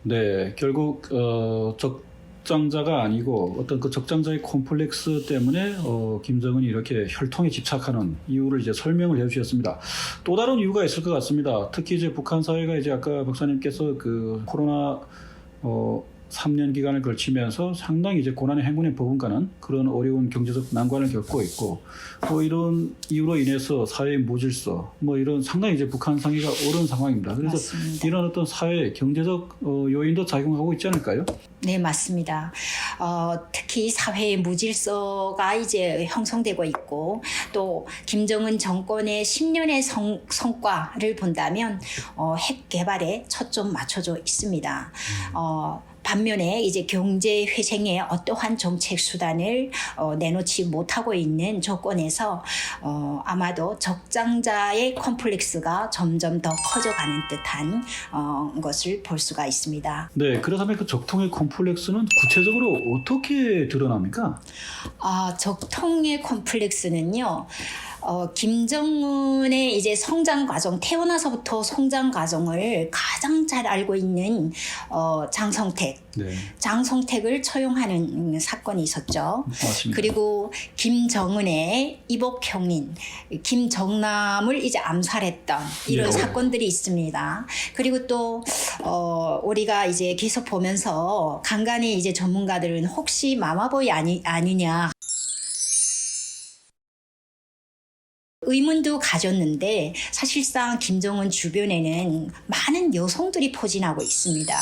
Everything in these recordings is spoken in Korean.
네, 결국 적장자가 아니고 어떤 그 적장자의 콤플렉스 때문에 김정은이 이렇게 혈통에 집착하는 이유를 이제 설명을 해주셨습니다. 또 다른 이유가 있을 것 같습니다. 특히 이제 북한 사회가 이제 아까 박사님께서 그 코로나 3년 기간을 걸치면서 상당히 이제 고난의 행군에 버금가는 그런 어려운 경제적 난관을 겪고 있고, 이런 이유로 인해서 사회의 무질서, 이런 상당히 이제 북한 상위가 오른 상황입니다. 그래서 맞습니다. 이런 어떤 사회 경제적 요인도 작용하고 있지 않을까요? 네, 맞습니다. 특히 사회의 무질서가 이제 형성되고 있고, 또 김정은 정권의 10년의 성과를 본다면 핵 개발에 초점 맞춰져 있습니다. 반면에 이제 경제 회생에 어떠한 정책 수단을 내놓지 못하고 있는 조건에서 아마도 적장자의 컴플렉스가 점점 더 커져가는 듯한 것을 볼 수가 있습니다. 네, 그렇다면 그 적통의 콤플렉스는 구체적으로 어떻게 드러납니까? 적통의 콤플렉스는요. 김정은의 이제 성장 과정, 태어나서부터 성장 과정을 가장 잘 알고 있는 장성택. 네, 장성택을 처형하는 사건이 있었죠. 맞습니다. 그리고 김정은의 이복 형인 김정남을 이제 암살했던 이런 네. 사건들이 있습니다. 그리고 또 우리가 이제 계속 보면서 간간히 이제 전문가들은 혹시 마마보이 아니냐 의문도 가졌는데, 사실상 김정은 주변에는 많은 여성들이 포진하고 있습니다.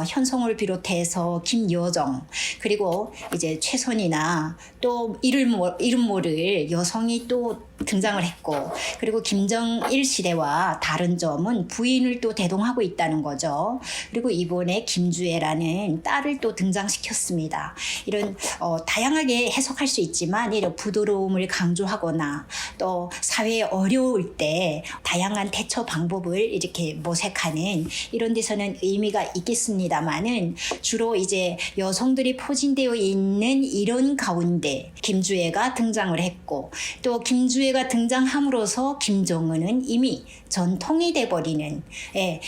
현성을 비롯해서 김여정, 그리고 이제 최선이나 또 이름 모를 여성이 또 등장을 했고, 그리고 김정일 시대와 다른 점은 부인을 또 대동하고 있다는 거죠. 그리고 이번에 김주애라는 딸을 또 등장시켰습니다. 이런 다양하게 해석할 수 있지만, 이런 부드러움을 강조하거나 또 사회에 어려울 때 다양한 대처 방법을 이렇게 모색하는 이런 데서는 의미가 있겠습니다만은, 주로 이제 여성들이 포진되어 있는 이런 가운데 김주애가 등장을 했고, 또 김주애가 등장함으로써 김정은은 이미 전통이 돼버리는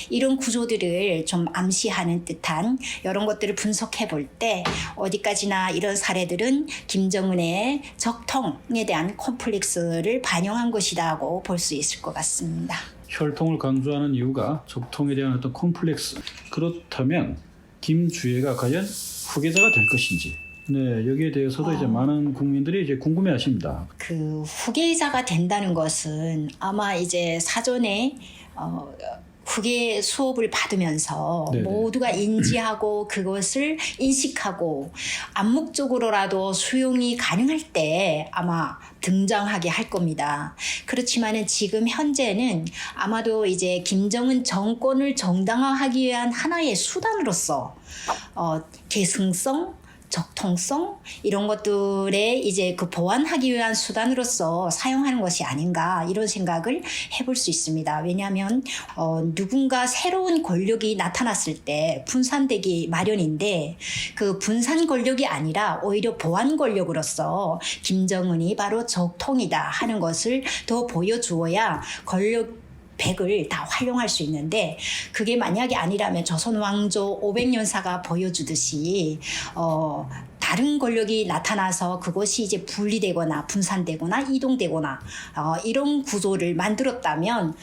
이런 구조들을 좀 암시하는 듯한 이런 것들을 분석해 볼 때, 어디까지나 이런 사례들은 김정은의 적통에 대한 콤플렉스를 반영한 것이라고 볼 수 있을 것 같습니다. 혈통을 강조하는 이유가 적통에 대한 어떤 콤플렉스. 그렇다면 김주애가 과연 후계자가 될 것인지, 네, 여기에 대해서도 이제 많은 국민들이 이제 궁금해하십니다. 그 후계자가 된다는 것은 아마 이제 사전에 후계 수업을 받으면서 네네. 모두가 인지하고 그것을 인식하고 암묵적으로라도 수용이 가능할 때 아마 등장하게 할 겁니다. 그렇지만은 지금 현재는 아마도 이제 김정은 정권을 정당화하기 위한 하나의 수단으로서 계승성, 적통성 이런 것들에 이제 그 보완하기 위한 수단으로서 사용하는 것이 아닌가, 이런 생각을 해볼 수 있습니다. 왜냐하면 누군가 새로운 권력이 나타났을 때 분산되기 마련인데, 그 분산 권력이 아니라 오히려 보완 권력으로서 김정은이 바로 적통이다 하는 것을 더 보여주어야 권력 백을 다 활용할 수 있는데, 그게 만약에 아니라면 조선 왕조 500년사가 보여주듯이 다른 권력이 나타나서 그것이 이제 분리되거나 분산되거나 이동되거나 이런 구조를 만들었다면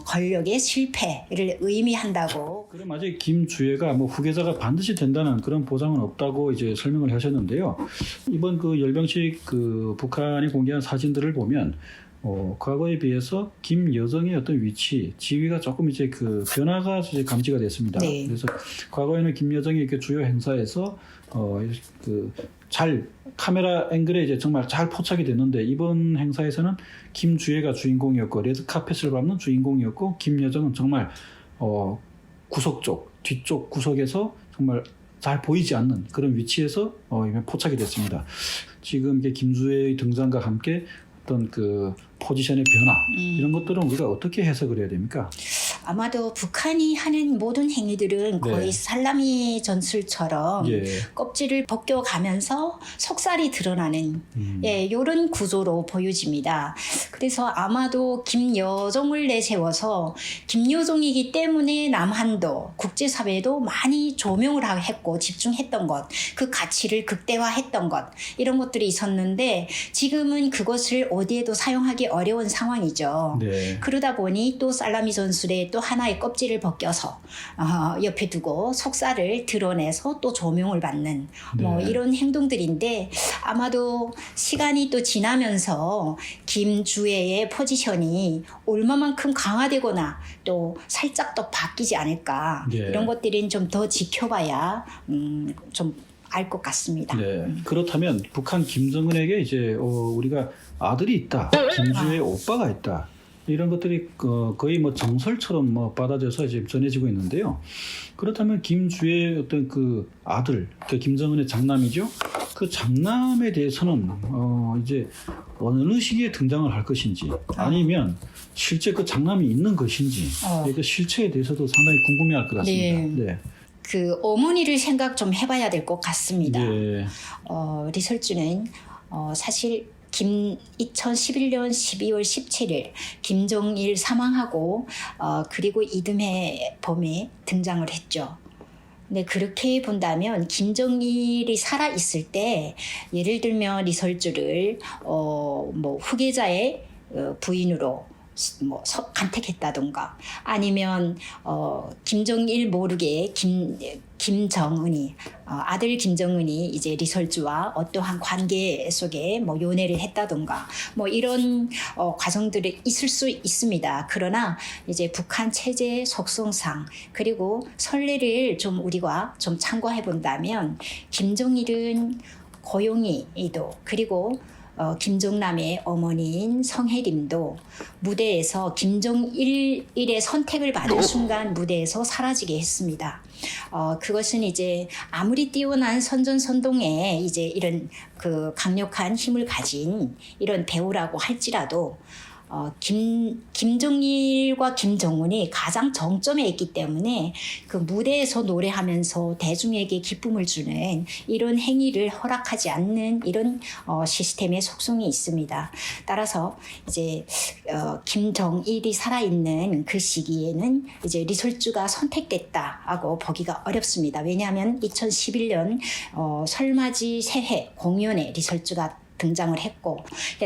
권력의 실패를 의미한다고. 그럼 아직 김주애가 후계자가 반드시 된다는 그런 보장은 없다고 이제 설명을 하셨는데요. 이번 그 열병식 그 북한이 공개한 사진들을 보면 과거에 비해서 김여정의 어떤 위치, 지위가 조금 이제 그 변화가 이제 감지가 됐습니다. 네. 그래서 과거에는 김여정이 이렇게 주요 행사에서 잘 카메라 앵글에 이제 정말 잘 포착이 됐는데, 이번 행사에서는 김주애가 주인공이었고 레드 카펫을 밟는 주인공이었고, 김여정은 정말 구석 쪽, 뒤쪽 구석에서 정말 잘 보이지 않는 그런 위치에서 포착이 됐습니다. 지금 이게 김주애의 등장과 함께 어떤 그 포지션의 변화, 이런 것들은 우리가 어떻게 해석을 해야 됩니까? 아마도 북한이 하는 모든 행위들은 거의 네. 살라미 전술처럼 예. 껍질을 벗겨가면서 속살이 드러나는 이런 구조로 보여집니다. 그래서 아마도 김여정을 내세워서 김여정이기 때문에 남한도 국제사회도 많이 조명을 했고 집중했던 것, 그 가치를 극대화했던 것 이런 것들이 있었는데 지금은 그것을 어디에도 사용하기 어려운 상황이죠. 네. 그러다 보니 또 살라미 전술에 또 하나의 껍질을 벗겨서 옆에 두고 속살을 드러내서 또 조명을 받는 뭐 네. 이런 행동들인데 아마도 시간이 또 지나면서 김주애의 포지션이 얼마만큼 강화되거나 또 살짝 더 바뀌지 않을까 네. 이런 것들은 좀 더 지켜봐야 좀 알 것 같습니다. 네. 그렇다면 북한 김정은에게 이제 우리가 아들이 있다, 김주의 오빠가 있다. 이런 것들이 거의 뭐 정설처럼 뭐 받아져서 이제 전해지고 있는데요. 그렇다면 김주의 어떤 그 아들, 그 김정은의 장남이죠. 그 장남에 대해서는 이제 어느 시기에 등장을 할 것인지, 아니면 실제 그 장남이 있는 것인지, 그 실체에 대해서도 상당히 궁금해할 것 같습니다. 네. 그 어머니를 생각 좀 해봐야 될 것 같습니다. 네. 리설주는 사실 2011년 12월 17일 김정일 사망하고 그리고 이듬해 봄에 등장을 했죠. 근데 그렇게 본다면 김정일이 살아 있을 때 예를 들면 리설주를 뭐 후계자의 부인으로 뭐 간택했다던가 아니면 김정일 모르게 김정은이 아들 김정은이 이제 리설주와 어떠한 관계 속에 뭐 연애를 했다던가 뭐 이런 과정들이 있을 수 있습니다. 그러나 이제 북한 체제 속성상 그리고 선례를 좀 우리가 좀 참고해 본다면 김정일은 고용이도 그리고 김정남의 어머니인 성혜림도 무대에서 김정일의 선택을 받은 순간 무대에서 사라지게 했습니다. 그것은 이제 아무리 뛰어난 선전선동에 이제 이런 그 강력한 힘을 가진 이런 배우라고 할지라도 김정일과 김정은이 가장 정점에 있기 때문에 그 무대에서 노래하면서 대중에게 기쁨을 주는 이런 행위를 허락하지 않는 이런 시스템의 속성이 있습니다. 따라서 이제 김정일이 살아있는 그 시기에는 이제 리설주가 선택됐다고 보기가 어렵습니다. 왜냐하면 2011년 설맞이 새해 공연에 리설주가 등장을 했고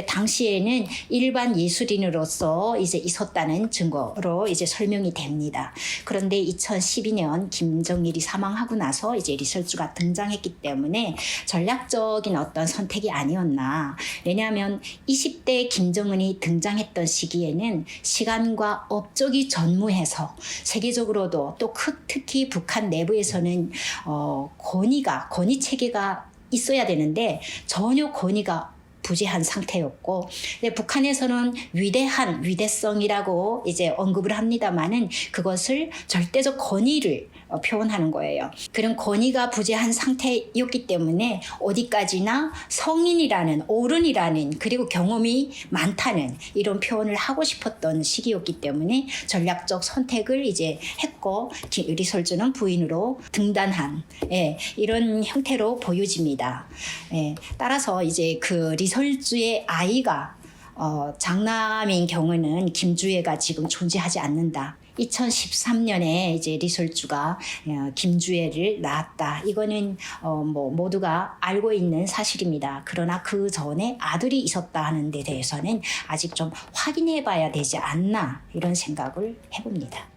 당시에는 일반 예술인으로서 이제 있었다는 증거로 이제 설명이 됩니다. 그런데 2012년 김정일이 사망하고 나서 이제 리설주가 등장했기 때문에 전략적인 어떤 선택이 아니었나. 왜냐하면 20대 김정은이 등장했던 시기에는 시간과 업적이 전무해서 세계적으로도 또 특히 북한 내부에서는 권위 체계가 있어야 되는데 전혀 권위가 부재한 상태였고, 근데 북한에서는 위대성이라고 이제 언급을 합니다만은 그것을 절대적 권위를 표현하는 거예요. 그런 권위가 부재한 상태였기 때문에 어디까지나 성인이라는 어른이라는 그리고 경험이 많다는 이런 표현을 하고 싶었던 시기였기 때문에 전략적 선택을 이제 했고 리설주는 부인으로 등단한 이런 형태로 보여집니다. 따라서 이제 그 리설주의 아이가 장남인 경우는 김주애가 지금 존재하지 않는다. 2013년에 이제 리설주가 김주애를 낳았다. 이거는 뭐 모두가 알고 있는 사실입니다. 그러나 그 전에 아들이 있었다 하는 데 대해서는 아직 좀 확인해 봐야 되지 않나 이런 생각을 해봅니다.